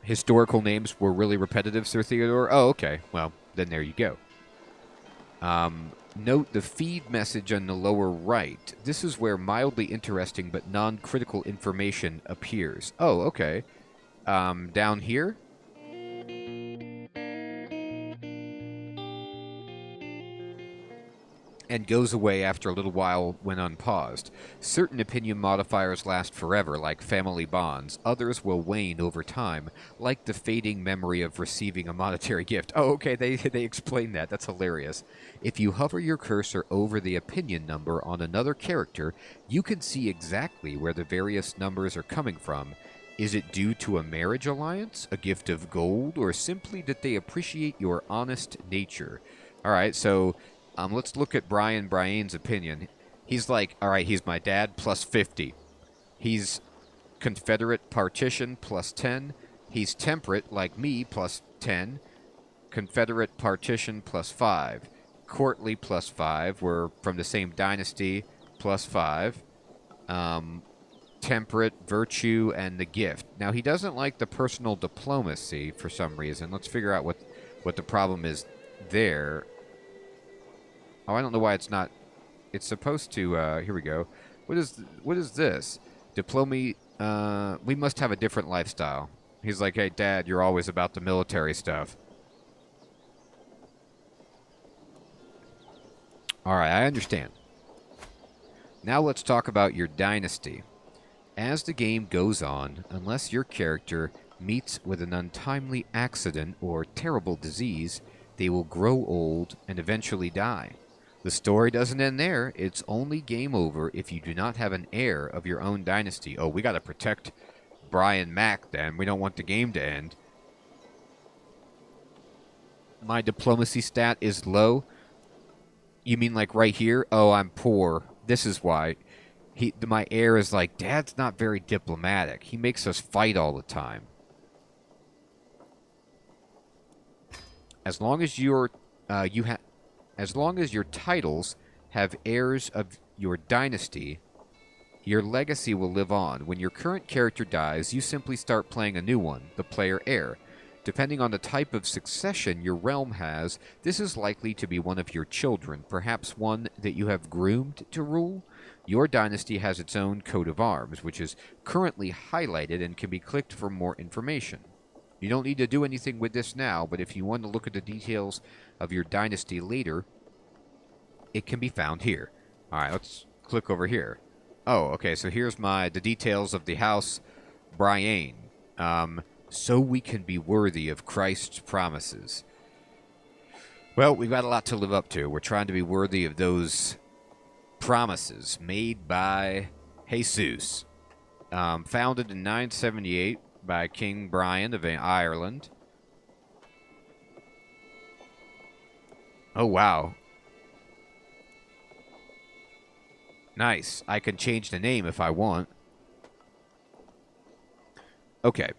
historical names were really repetitive, Sir Theodore? Oh, okay. Well, then there you go. Note the feed message on the lower right. This is where mildly interesting but non-critical information appears. Oh, okay. Down here? And goes away after a little while when unpaused. Certain opinion modifiers last forever, like family bonds. Others will wane over time, like the fading memory of receiving a monetary gift. Oh, okay, they explain that. That's hilarious. If you hover your cursor over the opinion number on another character, you can see exactly where the various numbers are coming from. Is it due to a marriage alliance, a gift of gold, or simply that they appreciate your honest nature? All right, so let's look at Brian's opinion. He's like, all right, he's my dad plus 50. He's Confederate partition plus 10. He's temperate like me plus 10. Confederate partition plus 5. Courtly plus 5. We're from the same dynasty plus 5. Temperate, virtue, and the gift. Now, he doesn't like the personal diplomacy for some reason. Let's figure out what the problem is there. Oh, I don't know why it's not. It's supposed to. Here we go. What is this? Diplomacy. We must have a different lifestyle. He's like, hey, Dad, you're always about the military stuff. All right, I understand. Now let's talk about your dynasty. As the game goes on, unless your character meets with an untimely accident or terrible disease, they will grow old and eventually die. The story doesn't end there. It's only game over if you do not have an heir of your own dynasty. Oh, we got to protect Brian Mack then. We don't want the game to end. My diplomacy stat is low. You mean like right here? Oh, I'm poor. This is why. My heir is like, Dad's not very diplomatic. He makes us fight all the time. As long as as long as your titles have heirs of your dynasty, your legacy will live on. When your current character dies, you simply start playing a new one, the player heir. Depending on the type of succession your realm has, this is likely to be one of your children, perhaps one that you have groomed to rule. Your dynasty has its own coat of arms, which is currently highlighted and can be clicked for more information. You don't need to do anything with this now, but if you want to look at the details of your dynasty later, it can be found here. All right, let's click over here. Oh, okay, so here's the details of the house Brian. So we can be worthy of Christ's promises. Well, we've got a lot to live up to. We're trying to be worthy of those promises made by Jesus. Founded in 978 by King Brian of Ireland. Oh, wow. Nice. I can change the name if I want. Okay.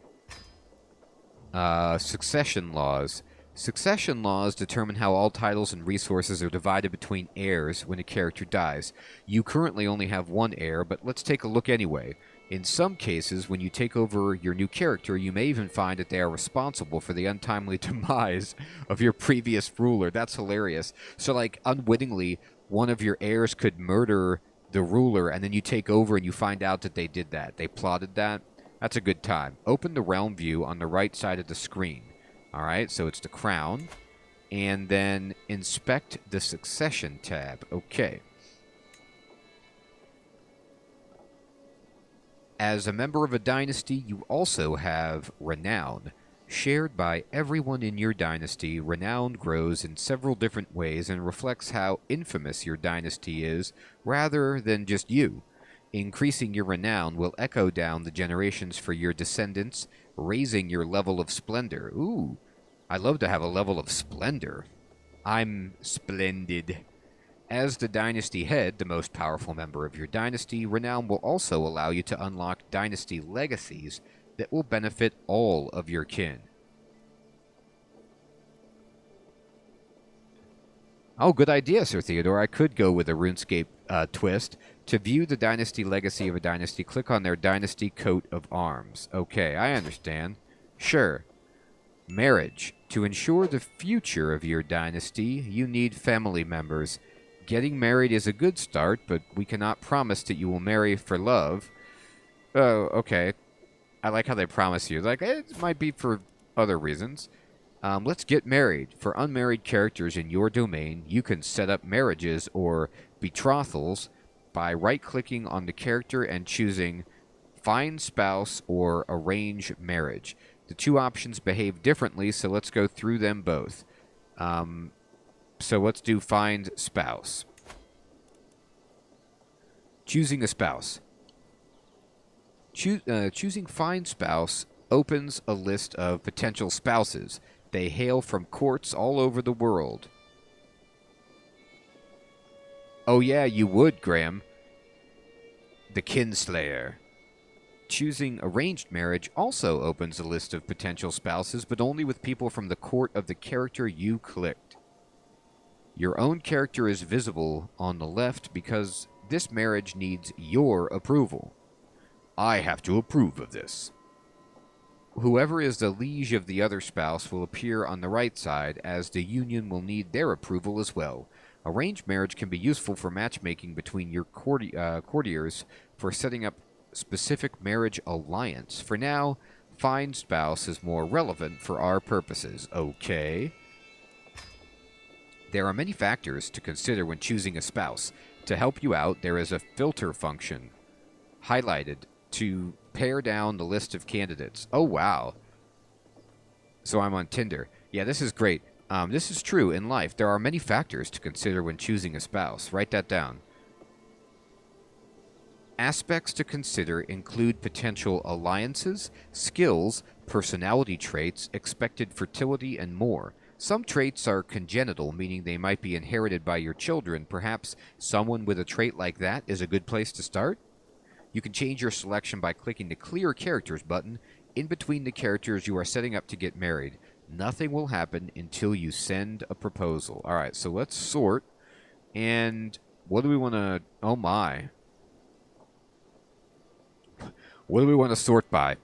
Succession laws. Succession laws determine how all titles and resources are divided between heirs when a character dies. You currently only have one heir, but let's take a look anyway. In some cases, when you take over your new character, you may even find that they are responsible for the untimely demise of your previous ruler. That's hilarious. So, like, unwittingly, one of your heirs could murder the ruler, and then you take over and you find out that they did that. They plotted that. That's a good time. Open the realm view on the right side of the screen. All right, so it's the crown. And then inspect the succession tab. Okay. As a member of a dynasty, you also have renown. Shared by everyone in your dynasty, renown grows in several different ways and reflects how infamous your dynasty is, rather than just you. Increasing your renown will echo down the generations for your descendants, raising your level of splendor. Ooh, I'd love to have a level of splendor. I'm splendid. As the dynasty head, the most powerful member of your dynasty, renown will also allow you to unlock dynasty legacies that will benefit all of your kin. Oh, good idea, Sir Theodore. I could go with a RuneScape twist. To view the dynasty legacy of a dynasty, click on their dynasty coat of arms. Okay, I understand. Sure. Marriage. To ensure the future of your dynasty, you need family members. Getting married is a good start, but we cannot promise that you will marry for love. Oh, okay. I like how they promise you. Like, it might be for other reasons. Let's get married. For unmarried characters in your domain, you can set up marriages or betrothals by right-clicking on the character and choosing Find Spouse or Arrange Marriage. The two options behave differently, so let's go through them both. So let's do Find Spouse. Choosing a spouse. Choosing Find Spouse opens a list of potential spouses. They hail from courts all over the world. Oh yeah, you would, Graham. The Kinslayer. Choosing arranged marriage also opens a list of potential spouses, but only with people from the court of the character you clicked. Your own character is visible on the left because this marriage needs your approval. I have to approve of this. Whoever is the liege of the other spouse will appear on the right side, as the union will need their approval as well. Arranged marriage can be useful for matchmaking between your courtiers for setting up specific marriage alliance. For now, Find Spouse is more relevant for our purposes. Okay. There are many factors to consider when choosing a spouse. To help you out, there is a filter function highlighted to pare down the list of candidates. Oh, wow. So I'm on Tinder. Yeah, this is great. This is true in life. There are many factors to consider when choosing a spouse. Write that down. Aspects to consider include potential alliances, skills, personality traits, expected fertility, and more. Some traits are congenital, meaning they might be inherited by your children. Perhaps someone with a trait like that is a good place to start? You can change your selection by clicking the Clear Characters button in between the characters you are setting up to get married. Nothing will happen until you send a proposal. All right, so let's sort. And what do we want to... Oh, my. What do we want to sort by?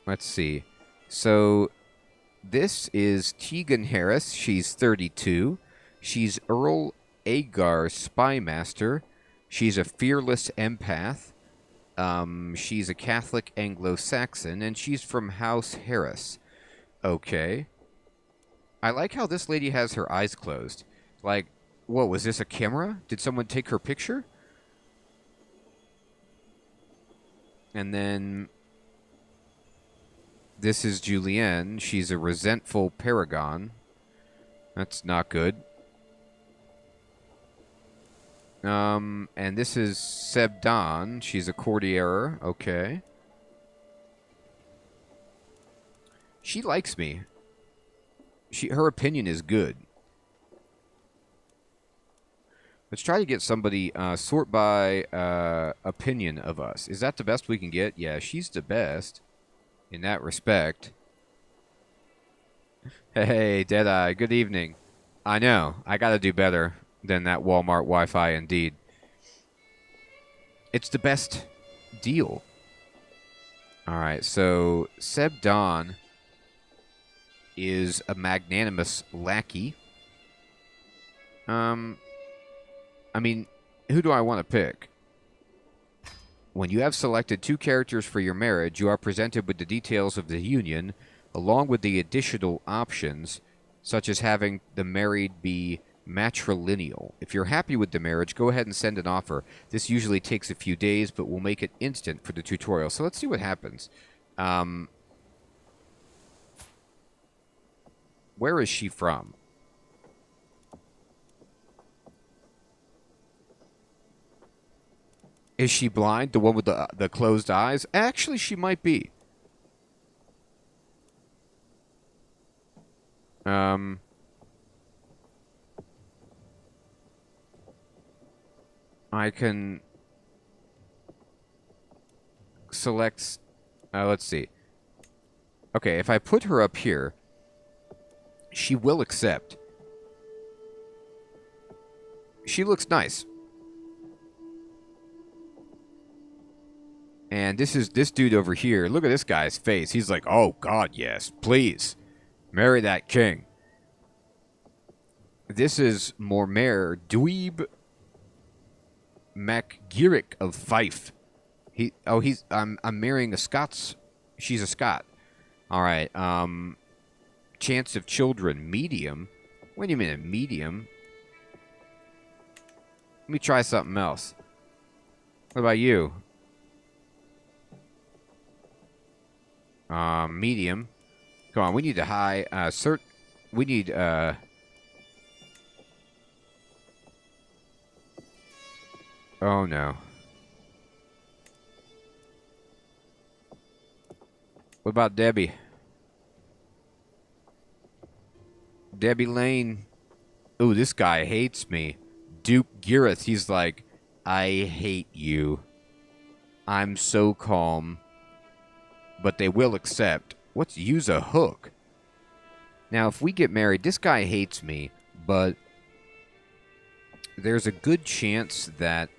Let's see. So this is Tegan Harris. She's 32. She's Earl Agar's spy master. She's a fearless empath. She's a Catholic Anglo-Saxon, and she's from House Harris. Okay. I like how this lady has her eyes closed. Like, whoa, was this a camera? Did someone take her picture? And then this is Julienne. She's a resentful paragon. That's not good. And this is Sebdan. She's a courtier. Okay. She likes me. Her opinion is good. Let's try to get somebody, sort by opinion of us. Is that the best we can get? Yeah, she's the best in that respect. Hey, Deadeye, good evening. I know, I gotta do better than that Walmart Wi-Fi indeed. It's the best deal. Alright, so Sebdan is a magnanimous lackey. I mean, who do I want to pick? When you have selected two characters for your marriage, you are presented with the details of the union, along with the additional options, such as having the married be matrilineal. If you're happy with the marriage, go ahead and send an offer. This usually takes a few days, but we'll make it instant for the tutorial. So let's see what happens. Where is she from? Is she blind? The one with the closed eyes? Actually, she might be. I can select... let's see. Okay, if I put her up here, she will accept. She looks nice. And this dude over here. Look at this guy's face. He's like, oh, God, yes. Please. Marry that king. This is Mormaer Dweeb MacGearick of Fife. I'm marrying a Scots. She's a Scot. All right. Chance of children, medium. Wait a minute, medium. Let me try something else. What about you? Medium. Come on, we need a high. We need Oh no. What about Debbie? Debbie Lane. Ooh, this guy hates me. Duke Gareth, he's like, I hate you. I'm so calm. But they will accept. Let's use a hook. Now, if we get married, this guy hates me, but there's a good chance that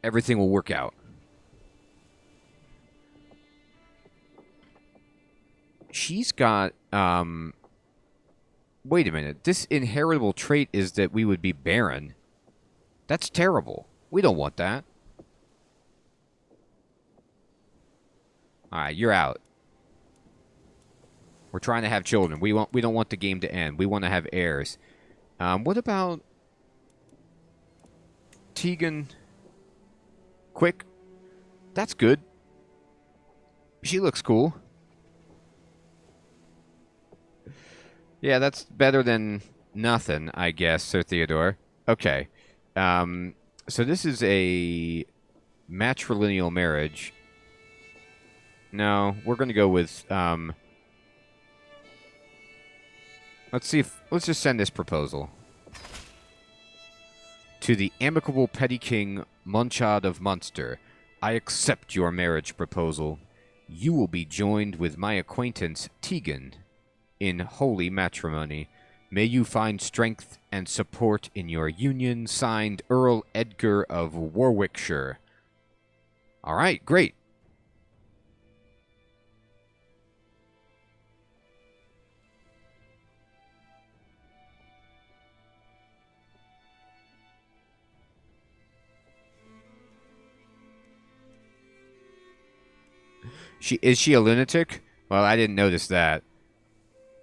everything will work out. She's got, wait a minute. This inheritable trait is that we would be barren. That's terrible. We don't want that. Alright, you're out. We're trying to have children. We don't want the game to end. We want to have heirs. What about Tegan Quick? That's good. She looks cool. Yeah, that's better than nothing, I guess, Sir Theodore. Okay. So this is a matrilineal marriage. No, we're going to go with, let's just send this proposal. To the amicable petty king, Munchad of Munster, I accept your marriage proposal. You will be joined with my acquaintance, Tegan, in holy matrimony. May you find strength and support in your union. Signed, Earl Edgar of Warwickshire. All right, great. Is she a lunatic? Well, I didn't notice that.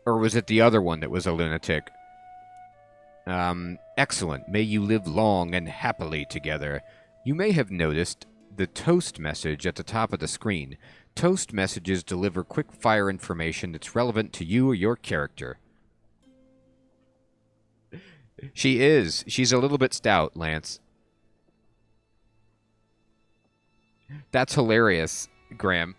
Or was it the other one that was a lunatic? Excellent. May you live long and happily together. You may have noticed the toast message at the top of the screen. Toast messages deliver quick-fire information that's relevant to you or your character. She is. She's a little bit stout, Lance. That's hilarious, Graham.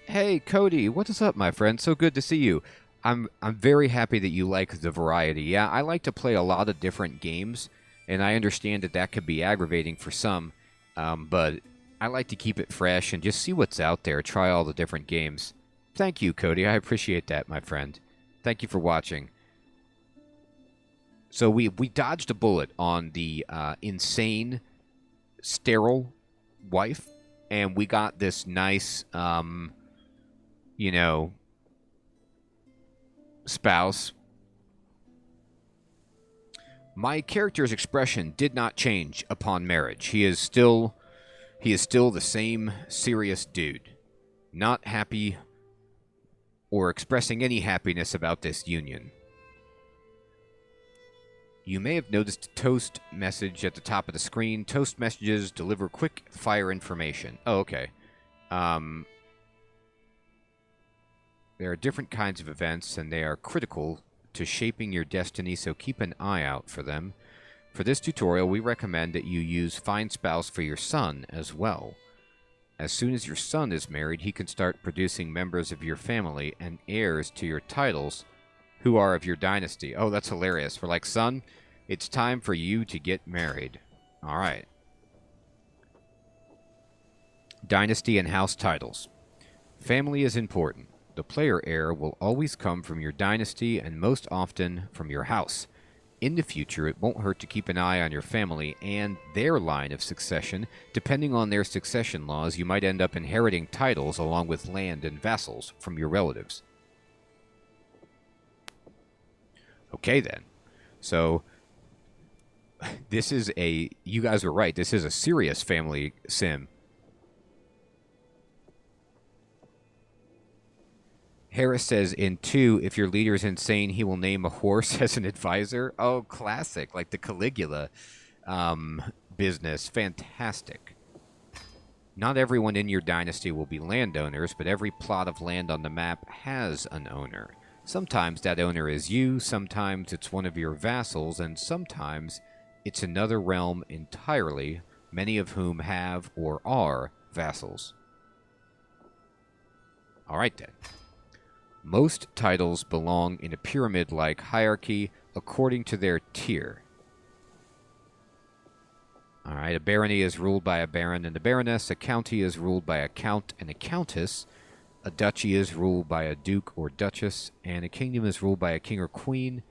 Hey, Cody, what is up, my friend? So good to see you. I'm very happy that you like the variety. Yeah, I like to play a lot of different games, and I understand that that could be aggravating for some, but I like to keep it fresh and just see what's out there, try all the different games. Thank you, Cody. I appreciate that, my friend. Thank you for watching. So we dodged a bullet on the insane, sterile wife, and we got this nice... you know, spouse. My character's expression did not change upon marriage. He is still the same serious dude, not happy or expressing any happiness about this union. You may have noticed a toast message at the top of the screen. Toast messages deliver quick fire information. Oh, okay. There are different kinds of events, and they are critical to shaping your destiny, so keep an eye out for them. For this tutorial, we recommend that you use Find Spouse for your son as well. As soon as your son is married, he can start producing members of your family and heirs to your titles who are of your dynasty. Oh, that's hilarious. We're like, son, it's time for you to get married. All right. Dynasty and house titles. Family is important. The player heir will always come from your dynasty and most often from your house. In the future, it won't hurt to keep an eye on your family and their line of succession. Depending on their succession laws, you might end up inheriting titles along with land and vassals from your relatives. Okay, then. So, this is you guys were right, this is a serious family sim. Harris says, in 2, if your leader's insane, he will name a horse as an advisor. Oh, classic. Like the Caligula business. Fantastic. Not everyone in your dynasty will be landowners, but every plot of land on the map has an owner. Sometimes that owner is you, sometimes it's one of your vassals, and sometimes it's another realm entirely, many of whom have or are vassals. All right, then. Most titles belong in a pyramid-like hierarchy according to their tier. All right, a barony is ruled by a baron and a baroness. A county is ruled by a count and a countess. A duchy is ruled by a duke or duchess. And a kingdom is ruled by a king or queen.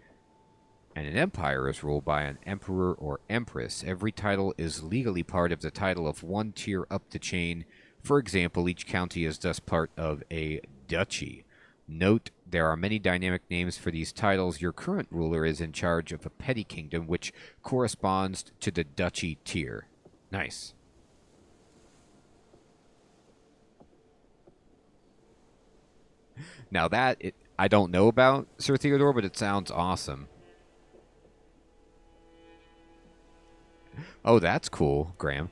And an empire is ruled by an emperor or empress. Every title is legally part of the title of one tier up the chain. For example, each county is thus part of a duchy. Note, there are many dynamic names for these titles. Your current ruler is in charge of a petty kingdom, which corresponds to the duchy tier. Nice. Now that, I don't know about, Sir Theodore, but it sounds awesome. Oh, that's cool, Graham.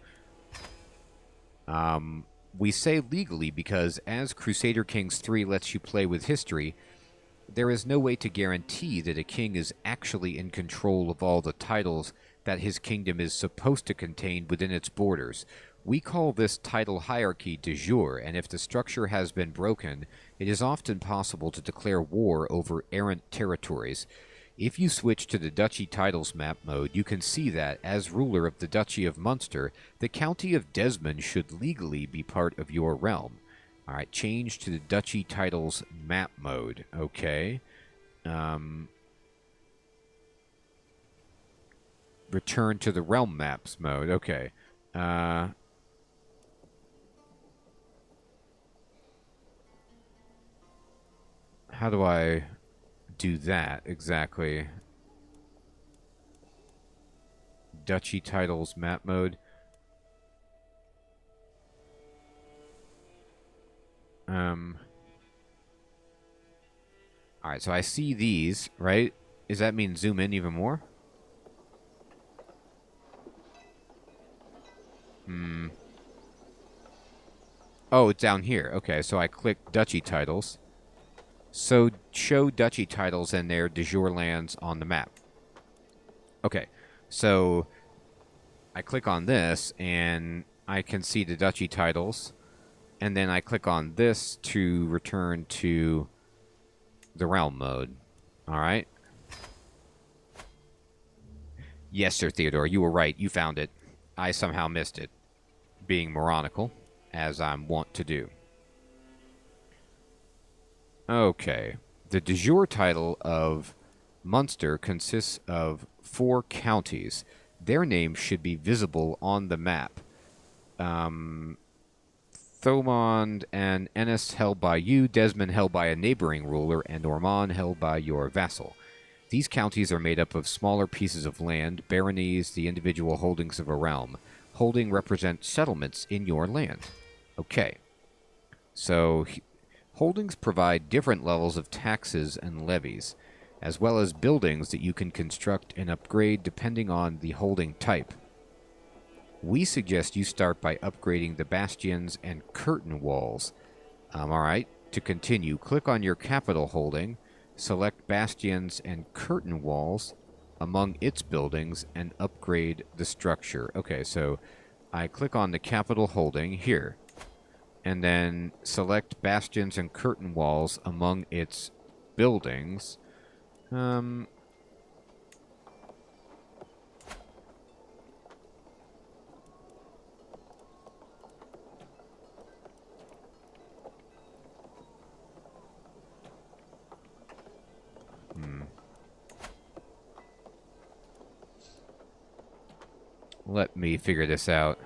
We say legally because as Crusader Kings III lets you play with history, there is no way to guarantee that a king is actually in control of all the titles that his kingdom is supposed to contain within its borders. We call this title hierarchy de jure, and if the structure has been broken, it is often possible to declare war over errant territories. If you switch to the Duchy Titles map mode, you can see that, as ruler of the Duchy of Munster, the County of Desmond should legally be part of your realm. Alright, change to the Duchy Titles map mode. Okay. Return to the realm maps mode. Okay. How do I do that exactly? Duchy Titles map mode. Alright, so I see these, right? Does that mean zoom in even more? Oh, it's down here. Okay, so I click Duchy Titles. So show Duchy Titles and their de jure lands on the map. Okay, so I click on this, and I can see the Duchy Titles. And then I click on this to return to the realm mode. Alright. Yes, Sir Theodore, you were right. You found it. I somehow missed it. Being moronical, as I'm wont to do. Okay. The de jure title of Munster consists of 4 counties. Their names should be visible on the map. Thomond and Ennis held by you, Desmond held by a neighboring ruler, and Ormond held by your vassal. These counties are made up of smaller pieces of land, baronies, the individual holdings of a realm. Holding represents settlements in your land. Okay. So, holdings provide different levels of taxes and levies, as well as buildings that you can construct and upgrade depending on the holding type. We suggest you start by upgrading the bastions and curtain walls. Alright, to continue, click on your capital holding, select bastions and curtain walls among its buildings, and upgrade the structure. Okay, so I click on the capital holding here, and then select bastions and curtain walls among its buildings. Let me figure this out.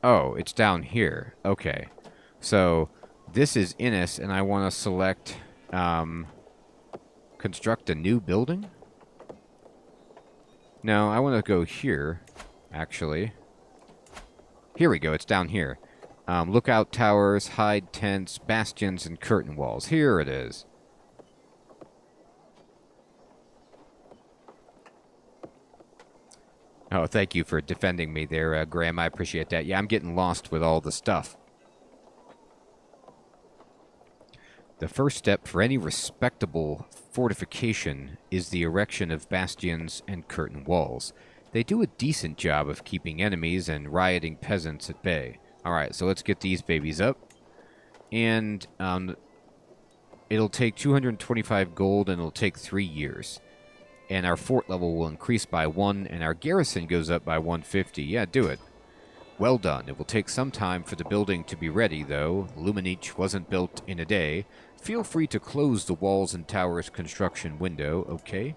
Oh, it's down here. Okay. So, this is Innis, and I want to select, construct a new building? No, I want to go here, actually. Here we go, it's down here. Lookout towers, hide tents, bastions, and curtain walls. Here it is. Oh, thank you for defending me there, Graham. I appreciate that. Yeah, I'm getting lost with all the stuff. The first step for any respectable fortification is the erection of bastions and curtain walls. They do a decent job of keeping enemies and rioting peasants at bay. Alright, so let's get these babies up. And it'll take 225 gold, and it'll take 3 years. And our fort level will increase by 1, and our garrison goes up by 150. Yeah, do it. Well done. It will take some time for the building to be ready, though. Luminich wasn't built in a day. Feel free to close the walls and towers construction window, okay?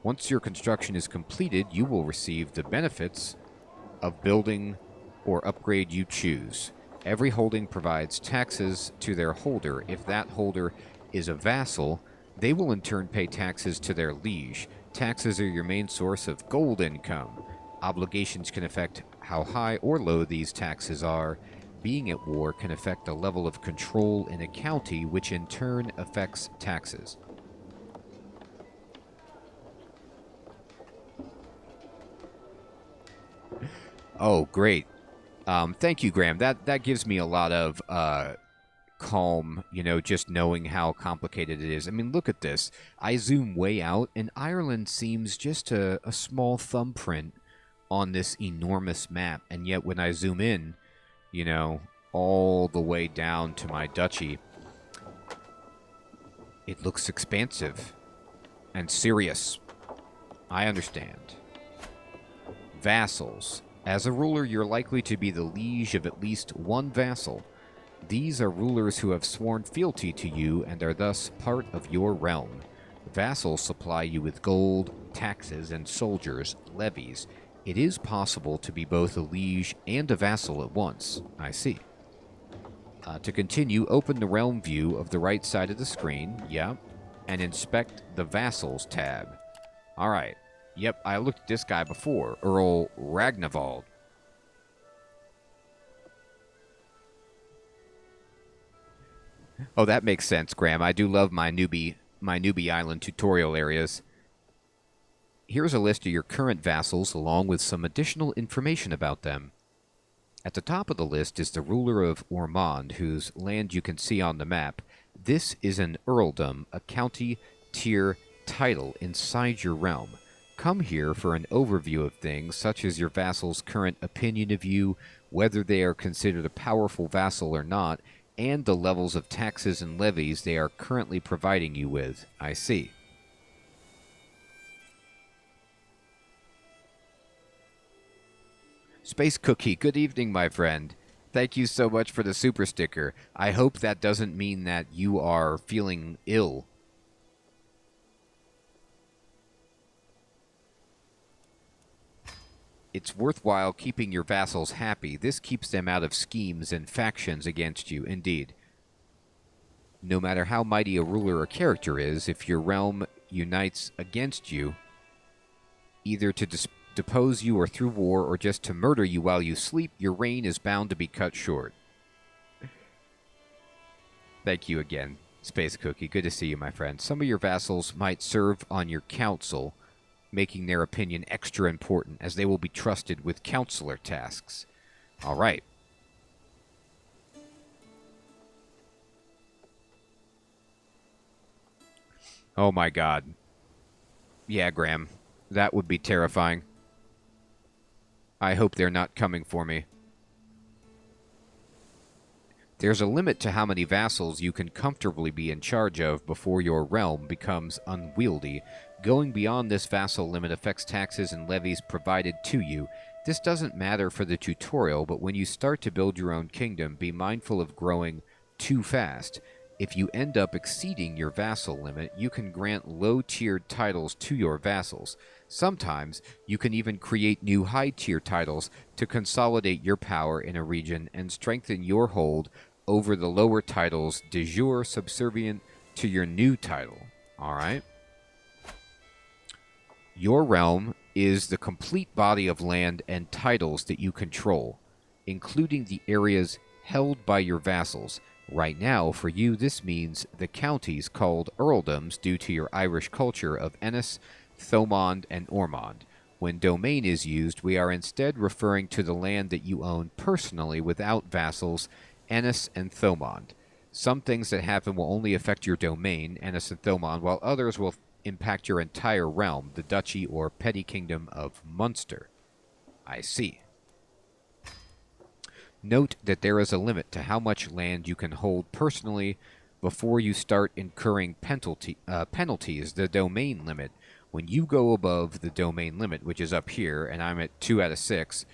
Once your construction is completed, you will receive the benefits of building or upgrade you choose. Every holding provides taxes to their holder. If that holder is a vassal, they will in turn pay taxes to their liege. Taxes are your main source of gold income. Obligations can affect how high or low these taxes are. Being at war can affect the level of control in a county, which in turn affects taxes. Oh, great. Thank you, Graham. That gives me a lot of calm, just knowing how complicated it is. I mean, look at this. I zoom way out, and Ireland seems just a small thumbprint on this enormous map. And yet when I zoom in, all the way down to my duchy, it looks expansive and serious. I understand. Vassals. As a ruler, you're likely to be the liege of at least one vassal. These are rulers who have sworn fealty to you and are thus part of your realm. Vassals supply you with gold, taxes, and soldiers, levies. It is possible to be both a liege and a vassal at once. I see. To continue, open the realm view of the right side of the screen, and inspect the Vassals tab. Alright, yep, I looked at this guy before, Earl Ragnavald. Oh, that makes sense, Graham. I do love my newbie island tutorial areas. Here's a list of your current vassals, along with some additional information about them. At the top of the list is the ruler of Ormond, whose land you can see on the map. This is an earldom, a county tier title inside your realm. Come here for an overview of things, such as your vassal's current opinion of you, whether they are considered a powerful vassal or not, and the levels of taxes and levies they are currently providing you with. I see. Space Cookie, good evening, my friend. Thank you so much for the super sticker. I hope that doesn't mean that you are feeling ill. It's worthwhile keeping your vassals happy. This keeps them out of schemes and factions against you, indeed. No matter how mighty a ruler or character is, if your realm unites against you, either to depose you or through war, or just to murder you while you sleep, your reign is bound to be cut short. Thank you again, Space Cookie. Good to see you, my friend. Some of your vassals might serve on your council, making their opinion extra important, as they will be trusted with counselor tasks. All right. Oh my god. Yeah, Graham. That would be terrifying. I hope they're not coming for me. There's a limit to how many vassals you can comfortably be in charge of before your realm becomes unwieldy. Going beyond this vassal limit affects taxes and levies provided to you. This doesn't matter for the tutorial, but when you start to build your own kingdom, be mindful of growing too fast. If you end up exceeding your vassal limit, you can grant low-tiered titles to your vassals. Sometimes, you can even create new high-tier titles to consolidate your power in a region and strengthen your hold over the lower titles de jure subservient to your new title. Alright? Your realm is the complete body of land and titles that you control, including the areas held by your vassals. Right now, for you, this means the counties called earldoms due to your Irish culture of Ennis, Thomond, and Ormond. When domain is used, we are instead referring to the land that you own personally without vassals, Ennis and Thomond. Some things that happen will only affect your domain, Ennis and Thomond, while others will impact your entire realm, the Duchy or Petty Kingdom of Munster. I see. Note that there is a limit to how much land you can hold personally before you start incurring penalties, the domain limit. When you go above the domain limit, which is up here, and I'm at 2 out of 6,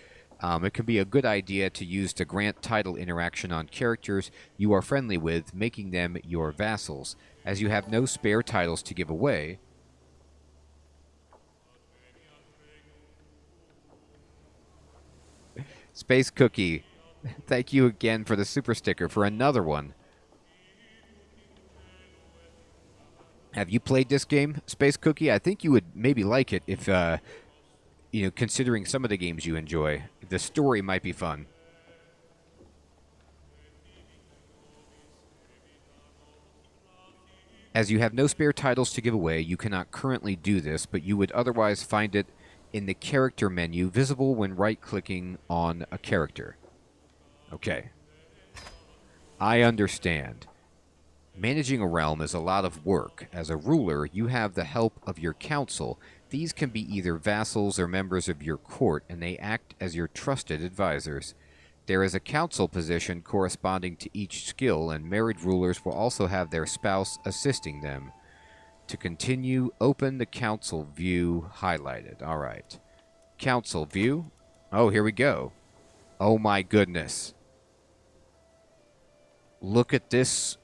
it can be a good idea to use to grant title interaction on characters you are friendly with, making them your vassals. As you have no spare titles to give away, Space Cookie, thank you again for the super sticker for another one. Have you played this game, Space Cookie? I think you would maybe like it if, considering some of the games you enjoy. The story might be fun. As you have no spare titles to give away, you cannot currently do this, but you would otherwise find it in the character menu, visible when right-clicking on a character. Okay. I understand. Managing a realm is a lot of work. As a ruler, you have the help of your council. These can be either vassals or members of your court, and they act as your trusted advisors. There is a council position corresponding to each skill, and married rulers will also have their spouse assisting them. To continue, open the council view highlighted. All right. Council view. Oh, here we go. Oh my goodness. Look at this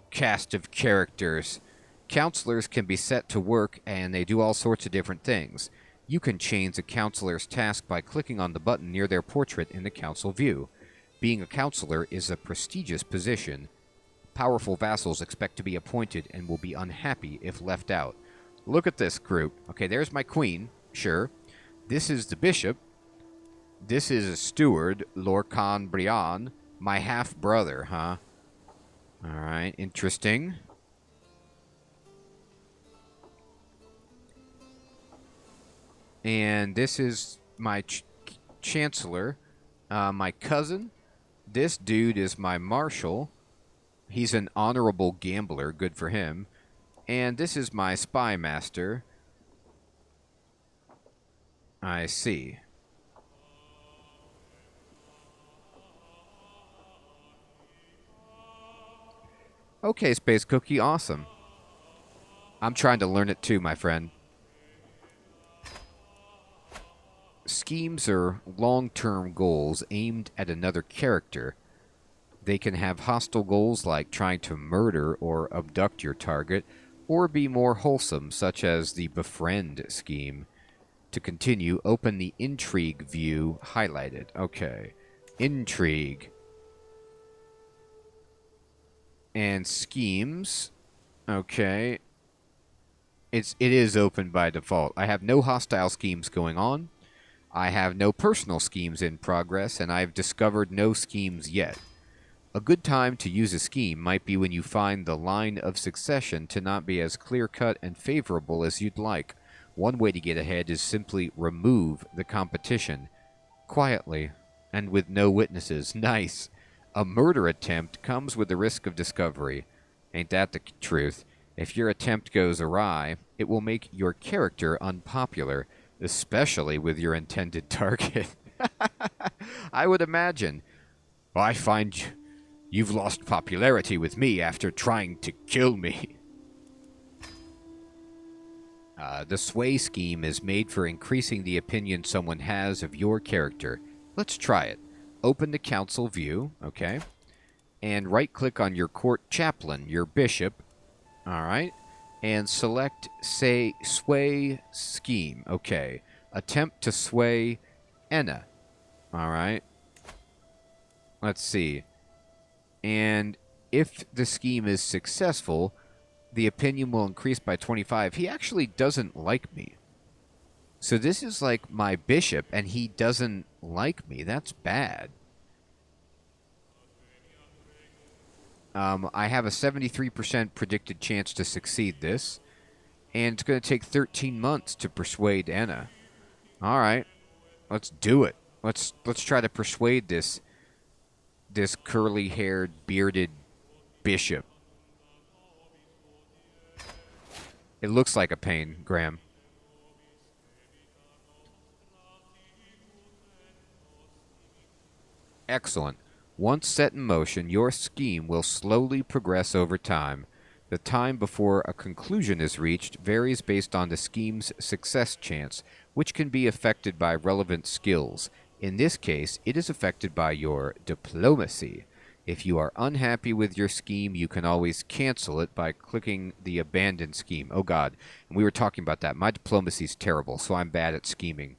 cast of characters. Counselors can be set to work, and they do all sorts of different things. You can change a counselor's task by clicking on the button near their portrait in the council view. Being a counselor is a prestigious position. Powerful vassals expect to be appointed and will be unhappy if left out. Look at this group. Okay, there's my queen. Sure. This is the bishop. This is a steward, Lorcan Brian. My half-brother, huh? Alright, interesting. And this is my chancellor, my cousin. This dude is my marshal. He's an honorable gambler, good for him. And this is my spy master. I see. Okay, Space Cookie, awesome. I'm trying to learn it too, my friend. Schemes are long-term goals aimed at another character. They can have hostile goals like trying to murder or abduct your target, or be more wholesome, such as the befriend scheme. To continue, open the intrigue view highlighted. Okay. Intrigue. And schemes. Okay. It is open by default. I have no hostile schemes going on. I have no personal schemes in progress, and I've discovered no schemes yet. A good time to use a scheme might be when you find the line of succession to not be as clear-cut and favorable as you'd like. One way to get ahead is simply remove the competition. Quietly, and with no witnesses. Nice. A murder attempt comes with the risk of discovery. Ain't that the truth? If your attempt goes awry, it will make your character unpopular, especially with your intended target. I would imagine. I find You've lost popularity with me after trying to kill me. The sway scheme is made for increasing the opinion someone has of your character. Let's try it. Open the council view, okay? And right-click on your court chaplain, your bishop, all right? And select, say, sway scheme, okay. Attempt to sway Enna, all right? Let's see. And if the scheme is successful, the opinion will increase by 25. He actually doesn't like me. So this is like my bishop, and he doesn't like me. That's bad. I have a 73% predicted chance to succeed this. And it's going to take 13 months to persuade Enna. All right. Let's do it. Let's try to persuade this curly-haired, bearded bishop. It looks like a pain, Graham. Excellent. Once set in motion, your scheme will slowly progress over time. The time before a conclusion is reached varies based on the scheme's success chance, which can be affected by relevant skills. In this case, it is affected by your diplomacy. If you are unhappy with your scheme, you can always cancel it by clicking the abandon scheme. Oh god, and we were talking about that. My diplomacy is terrible, so I'm bad at scheming.